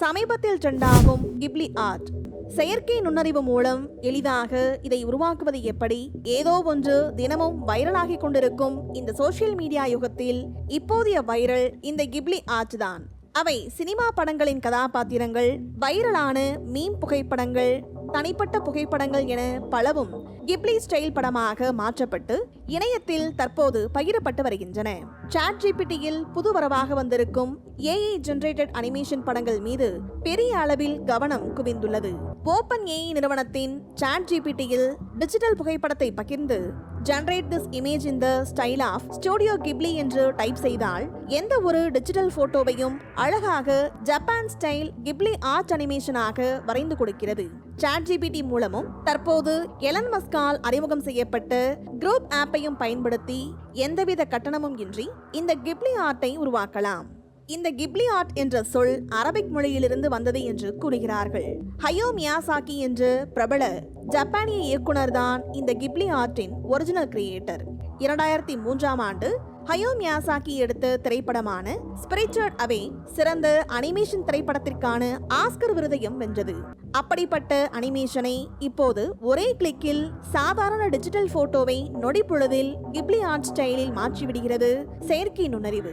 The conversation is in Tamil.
சமீபத்தில் ட்ரெண்டாகும் கிப்லி ஆர்ட். செயற்கை நுண்ணறிவு மூலம் எளிதாக இதை உருவாக்குவது எப்படி? ஏதோ ஒன்று தினமும் வைரலாகி கொண்டிருக்கும் இந்த சோசியல் மீடியா யுகத்தில் இப்போதைய வைரல் இந்த கிப்லி ஆர்ட் தான். அவை சினிமா படங்களின் கதாபாத்திரங்கள், வைரலான மீம் புகைப்படங்கள், தனிப்பட்ட புகைப்படங்கள் என பலவும் கிப்லி ஸ்டைல் படமாக மாற்றப்பட்டு இணையத்தில் தற்போது பகிரப்பட்டு வருகின்றன. சாட்ஜிபிடியில் புது வரவாக வந்திருக்கும் ஏஐ ஜெனரேட்டட் அனிமேஷன் படங்கள் மீது பெரிய அளவில் கவனம் குவிந்துள்ளது. ஓபன் ஏஐ நிறுவனத்தின் சாட்ஜிபிடியில் டிஜிட்டல் புகைப்படத்தை பகிர்ந்து generate this image in the style of Studio Ghibli என்று டைப் செய்தால் எந்த ஒரு டிஜிட்டல் போட்டோவையும் அழகாக ஜப்பான் ஸ்டைல் கிப்லி ஆர்ட் அனிமேஷனாக வரைந்து கொடுக்கிறது. சாட்ஜிபிடி மூலமும் தற்போது எலன் மஸ்கால் அறிமுகம் செய்யப்பட்ட குரூப் ஆப்பையும் பயன்படுத்தி எந்தவித கட்டணமும் இன்றி இந்த கிப்லி ஆர்ட்டை உருவாக்கலாம். இந்த கிப்லி ஆர்ட் என்ற சொல் அரபிக் மொழியிலிருந்து வந்தது என்று கூறுகிறார்கள். ஹயோ மியாசாகி என்ற பிரபல ஜப்பானிய இயக்குனர் தான் இந்த கிப்லி ஆர்ட்டின் ஒரிஜினல் கிரியேட்டர். 2003ஆம் ஆண்டு ஹயோ மியாசாகி எடுத்த திரைப்படமான ஸ்பிரிட்டட் அவே சிறந்த அனிமேஷன் திரைப்படத்திற்கான ஆஸ்கர் விருதையும் வென்றது. அப்படிப்பட்ட அனிமேஷனை இப்போது ஒரே கிளிக்கில் சாதாரண டிஜிட்டல் போட்டோவை நொடி பொழுதில் கிப்லி ஆர்ட் ஸ்டைலில் மாற்றிவிடுகிறது செயற்கை நுண்ணறிவு.